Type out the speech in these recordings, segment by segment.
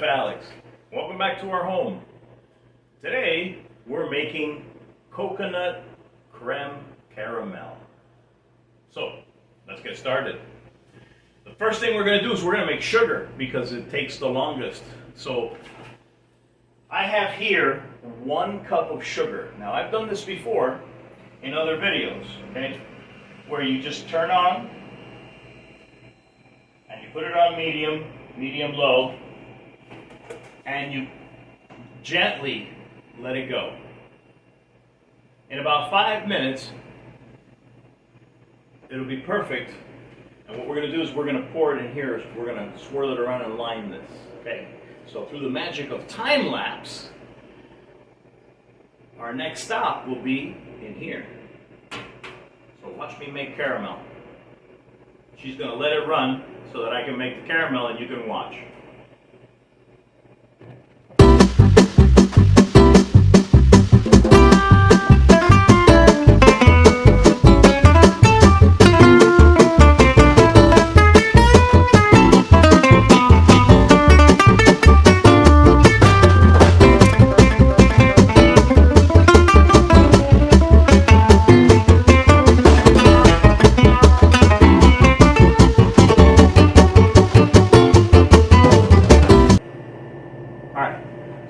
Chef Alex. Welcome back to our home. Today we're making coconut creme caramel. So let's get started. The first thing we're going to do is we're going to make sugar because it takes the longest. So I have here 1 cup of sugar. Now I've done this before in other videos, okay, where you just turn on and you put it on medium low, and you gently let it go. In about 5 minutes, it'll be perfect. And what we're going to do is we're going to pour it in here. We're going to swirl it around and line this. Okay. So through the magic of time lapse, our next stop will be in here. So watch me make caramel. She's going to let it run so that I can make the caramel and you can watch.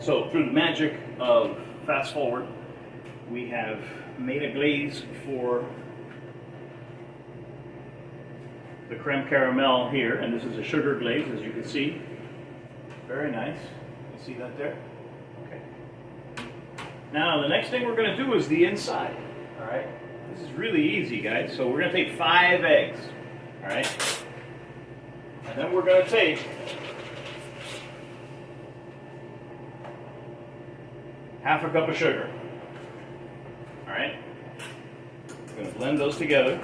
So through the magic of fast forward, we have made a glaze for the creme caramel here, and this is a sugar glaze, as you can see. Very nice. You see that there? Okay. Now the next thing we're going to do is the inside. All right. This is really easy, guys. So we're going to take 5 eggs. All right. And then we're going to take half a cup of sugar. All right. We're going to blend those together.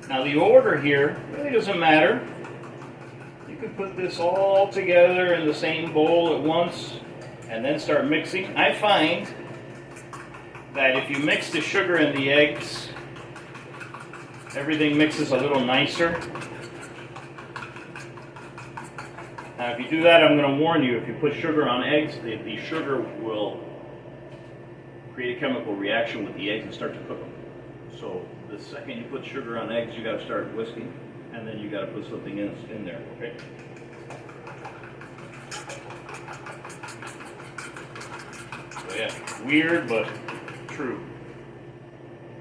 Now the order here really doesn't matter. You can put this all together in the same bowl at once and then start mixing. I find that if you mix the sugar and the eggs, everything mixes a little nicer. Now if you do that, I'm going to warn you, if you put sugar on eggs, the sugar will create a chemical reaction with the eggs and start to cook them. So the second you put sugar on eggs, you got to start whisking, and then you got to put something in there, okay? So yeah, weird but true.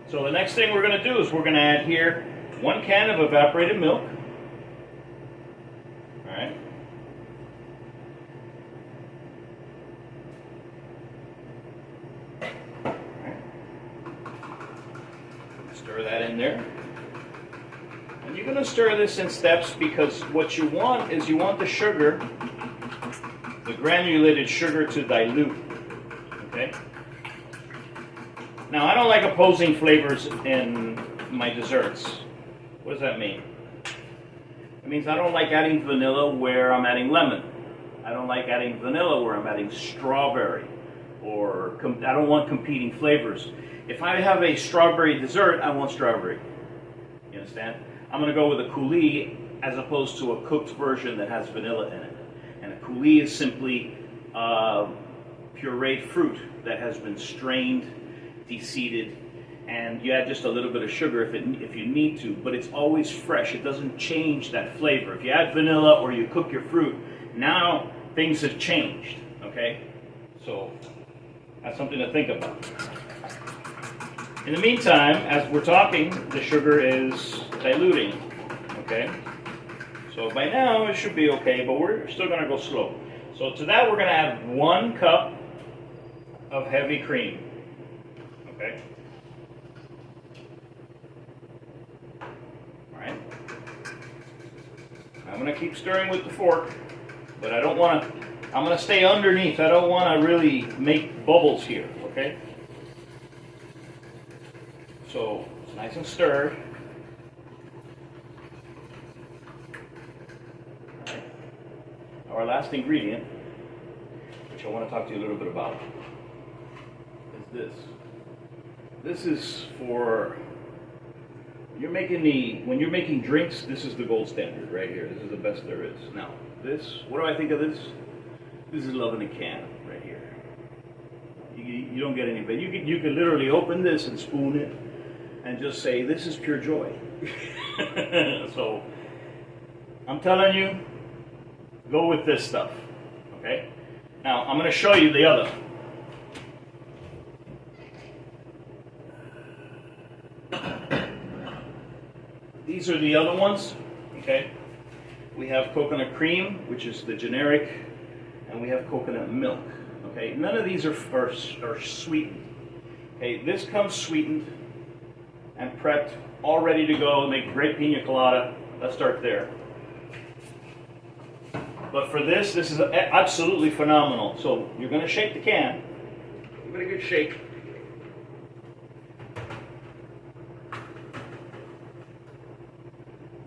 So the next thing we're going to do is we're going to add here 1 can of evaporated milk. All right. Stir that in there. And you're going to stir this in steps because what you want is you want the sugar, the granulated sugar, to dilute. Okay? Now I don't like opposing flavors in my desserts. What does that mean? It means I don't like adding vanilla where I'm adding lemon. I don't like adding vanilla where I'm adding strawberry. Or I don't want competing flavors. If I have a strawberry dessert, I want strawberry. You understand? I'm going to go with a coulis as opposed to a cooked version that has vanilla in it. And a coulis is simply pureed fruit that has been strained, de-seeded, and you add just a little bit of sugar if you need to, but it's always fresh. It doesn't change that flavor. If you add vanilla or you cook your fruit, now things have changed, okay? So that's something to think about. In the meantime, as we're talking, the sugar is diluting, okay? So by now it should be okay, but we're still going to go slow. So to that we're going to add 1 cup of heavy cream, okay? All right. I'm going to keep stirring with the fork, but I don't want to, I'm going to stay underneath. I don't want to really make bubbles here, okay? So it's nice and stirred. All right. Our last ingredient, which I want to talk to you a little bit about, is this. This is for when you're making drinks, this is the gold standard right here. This is the best there is. Now, this, what do I think of this? This is love in a can right here. You don't get any better. You could literally open this and spoon it and just say, this is pure joy. So, I'm telling you, go with this stuff, okay? Now, I'm going to show you the other. These are the other ones, okay? We have coconut cream, which is the generic, and we have coconut milk, okay? None of these are sweetened, okay? This comes sweetened and prepped, all ready to go, make great pina colada. Let's start there. But for this is absolutely phenomenal. So you're going to shake the can. Give it a good shake.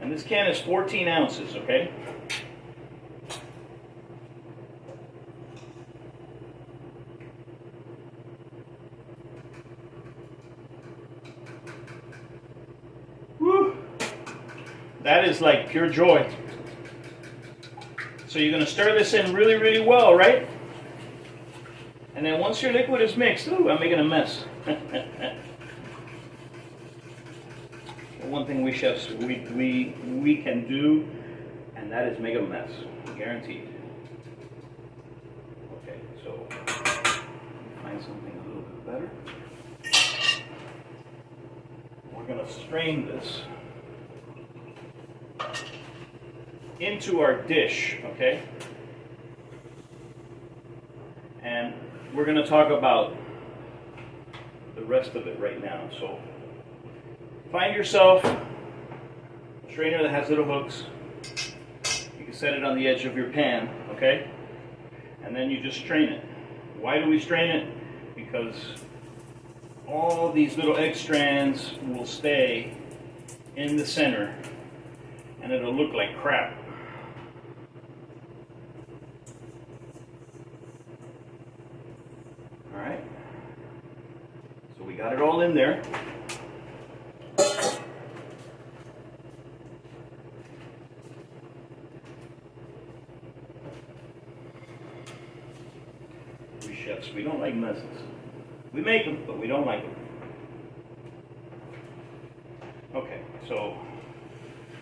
And this can is 14 ounces, okay? Woo! That is like pure joy. So you're going to stir this in really, really well, right? And then once your liquid is mixed, ooh, I'm making a mess. One thing we chefs, we can do, and that is make a mess, guaranteed. Okay, so find something a little bit better. We're going to strain this into our dish, okay? And we're going to talk about the rest of it right now. So find yourself a strainer that has little hooks. You can set it on the edge of your pan, okay? And then you just strain it. Why do we strain it? Because all these little egg strands will stay in the center and it'll look like crap. Alright, so we got it all in there. We chefs, we don't like messes. We make them, but we don't like them. Okay, so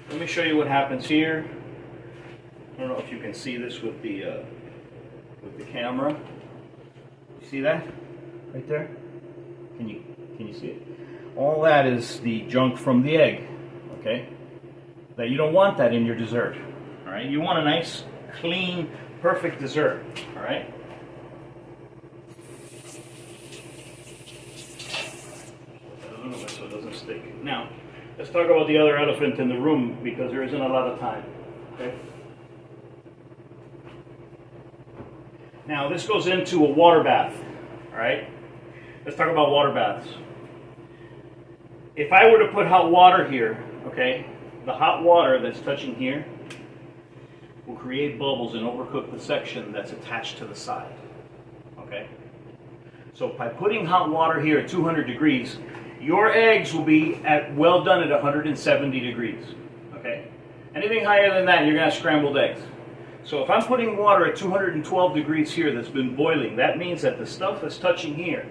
let me show you what happens here. I don't know if you can see this with the camera. You see that right there? Can you see it? All that is the junk from the egg. Okay, that you don't want that in your dessert. All right, you want a nice, clean, perfect dessert. All right. A little bit so it doesn't stick. Now, let's talk about the other elephant in the room because there isn't a lot of time. Okay. Now this goes into a water bath. All right. Let's talk about water baths. If I were to put hot water here, okay, the hot water that's touching here will create bubbles and overcook the section that's attached to the side. Okay. So by putting hot water here at 200 degrees, your eggs will be well done at 170 degrees, okay? Anything higher than that, you're going to have scrambled eggs. So if I'm putting water at 212 degrees here that's been boiling, that means that the stuff that's touching here,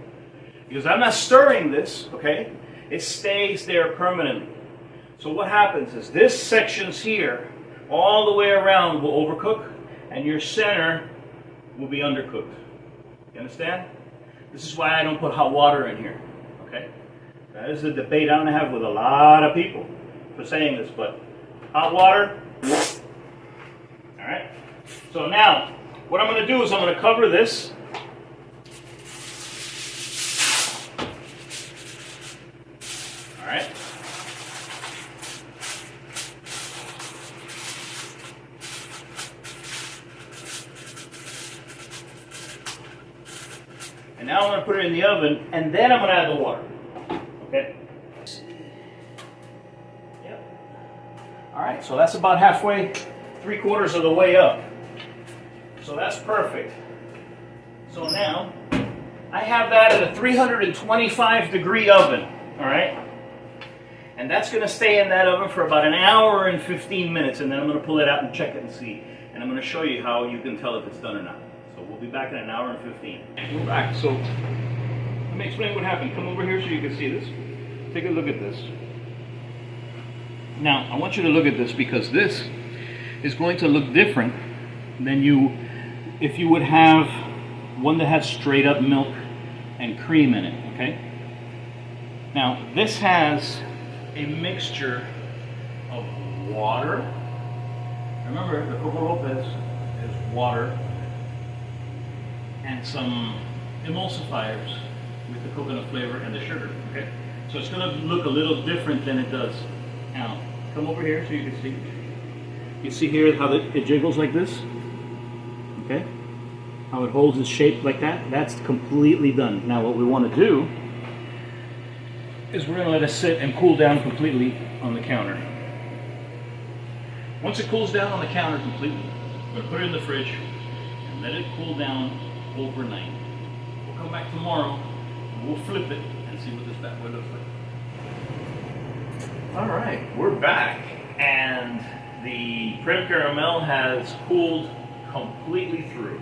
because I'm not stirring this, okay, it stays there permanently. So what happens is this section's here, all the way around will overcook, and your center will be undercooked. You understand? This is why I don't put hot water in here, okay? That is a debate I'm going to have with a lot of people for saying this, but hot water, all right? So now, what I'm going to do is I'm going to cover this. All right? And now I'm going to put it in the oven, and then I'm going to add the water. Okay. Yep. All right, so that's about halfway, 3/4 of the way up. So that's perfect. So now I have that at a 325 degree oven. All right. And that's going to stay in that oven for about an hour and 15 minutes, and then I'm going to pull it out and check it and see. And I'm going to show you how you can tell if it's done or not. So we'll be back in an hour and 15. We're back. So let me explain what happened. Come over here so you can see this. Take a look at this. Now, I want you to look at this because this is going to look different than if you would have one that has straight up milk and cream in it, okay? Now, this has a mixture of water. Remember, the Coco Lopez is water and some emulsifiers with the coconut flavor and the sugar, okay? So it's going to look a little different than it does. Now, come over here so you can see. You see here how it jiggles like this? Okay? How it holds its shape like that? That's completely done. Now what we want to do is we're going to let it sit and cool down completely on the counter. Once it cools down on the counter completely, we're going to put it in the fridge and let it cool down overnight. We'll come back tomorrow and we'll flip it and see what this bad boy looks like. Alright, we're back and the creme caramel has cooled completely through.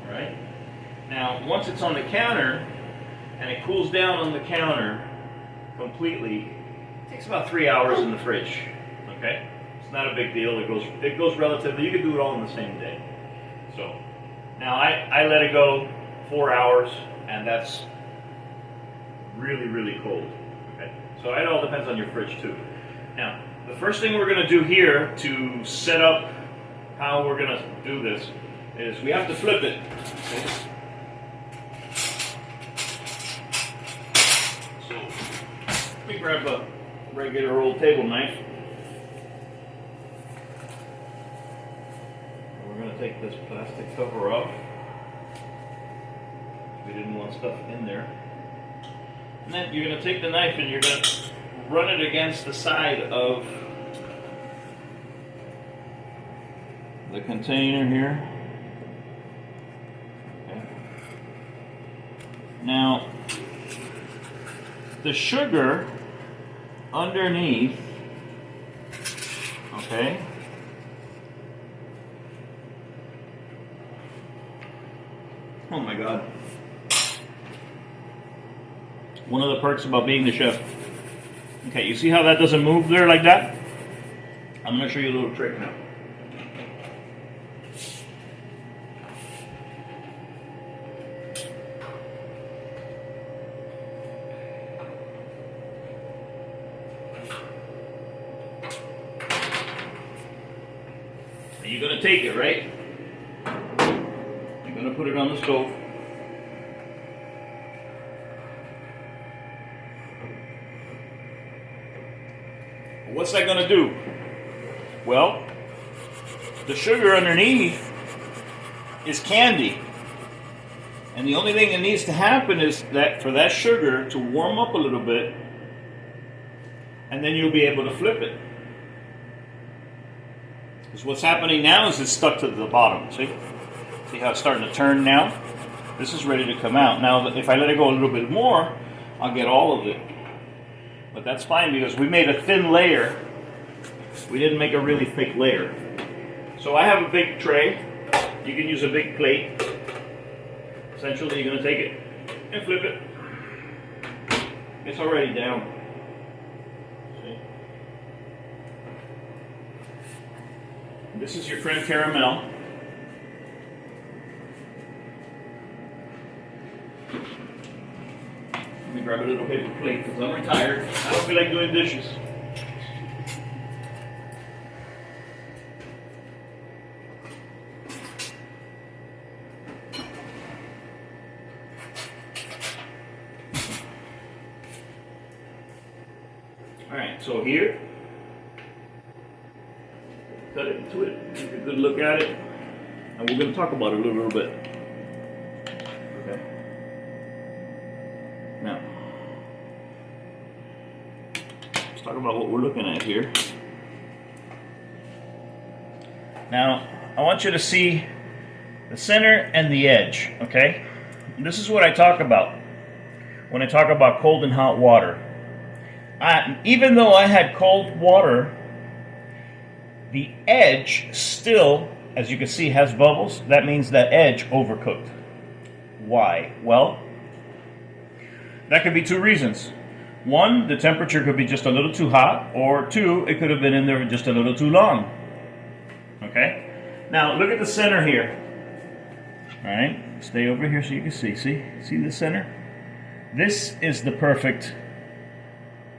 Alright? Now, once it's on the counter and it cools down on the counter completely, it takes about 3 hours in the fridge. Okay? It's not a big deal. It goes relatively. You can do it all in the same day. So now I let it go 4 hours, and that's really, really cold. Okay? So it all depends on your fridge too. Now, the first thing we're going to do here to set up how we're going to do this is we have to flip it. Okay? So let me grab a regular old table knife. We're going to take this plastic cover off. We didn't want stuff in there. And then you're going to take the knife and you're going to run it against the side of the container here. Okay. Now, the sugar underneath, okay, oh my God. One of the perks about being the chef. Okay, you see how that doesn't move there like that? I'm going to show you a little trick now. You're going to take it, right? You're going to put it on the stove. What's that going to do? Well, the sugar underneath is candy. And the only thing that needs to happen is that for that sugar to warm up a little bit, and then you'll be able to flip it. Because what's happening now is it's stuck to the bottom. See? See how it's starting to turn now? This is ready to come out. Now, if I let it go a little bit more, I'll get all of it. But that's fine because we made a thin layer. We didn't make a really thick layer. So I have a big tray. You can use a big plate. Essentially, you're going to take it and flip it. It's already down. See? This is your creme caramel. Let me grab a little paper plate because I'm retired. I don't feel like doing dishes. Alright, so here, cut it into it, take a good look at it, and we're going to talk about it a little bit. Okay. Now, let's talk about what we're looking at here. Now, I want you to see the center and the edge, okay? This is what I talk about when I talk about cold and hot water. Even though I had cold water, the edge still, as you can see, has bubbles. That means that edge overcooked. Why? Well, that could be two reasons. One, the temperature could be just a little too hot, or two, it could have been in there just a little too long. Okay? Now, look at the center here. All right? Stay over here so you can see. See the center? This is the perfect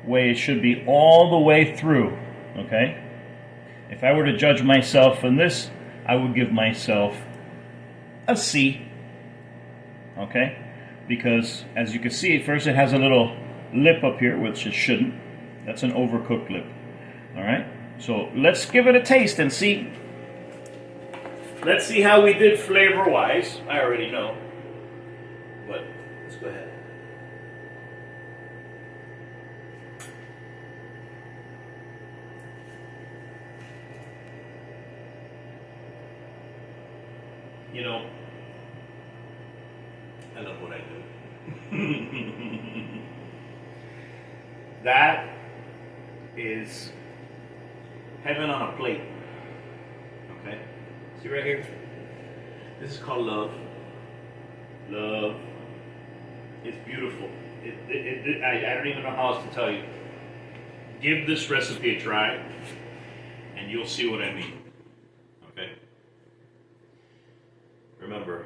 way it should be all the way through. Okay? If I were to judge myself in this, I would give myself a C. Okay? Because, as you can see, first it has a little lip up here, which it shouldn't. That's an overcooked lip. Alright? So, let's give it a taste and see. Let's see how we did flavor-wise. I already know. But, let's go ahead. You know, I love what I do. That is heaven on a plate. Okay? See right here? This is called love. Love. It's beautiful. I don't even know how else to tell you. Give this recipe a try, and you'll see what I mean. Okay? Remember,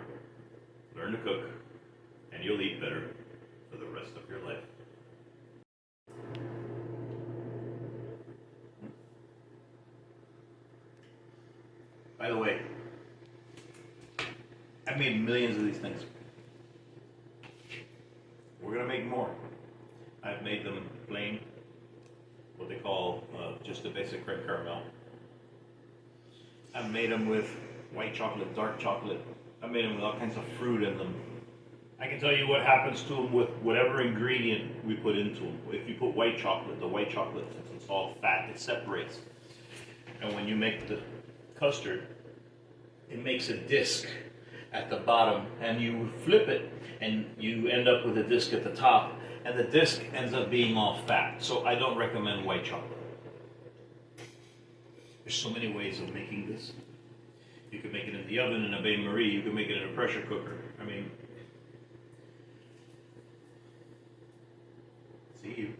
learn to cook, and you'll eat better for the rest of your life. By the way, I've made millions of these things. We're going to make more. I've made them plain, what they call just a basic creme caramel. I've made them with white chocolate, dark chocolate. I made them with all kinds of fruit in them. I can tell you what happens to them with whatever ingredient we put into them. If you put white chocolate, the white chocolate, since it's all fat, it separates. And when you make the custard, it makes a disc at the bottom, and you flip it, and you end up with a disc at the top, and the disc ends up being all fat. So I don't recommend white chocolate. There's so many ways of making this. You could make it in the oven in a bain-marie. You could make it in a pressure cooker. I mean, see you.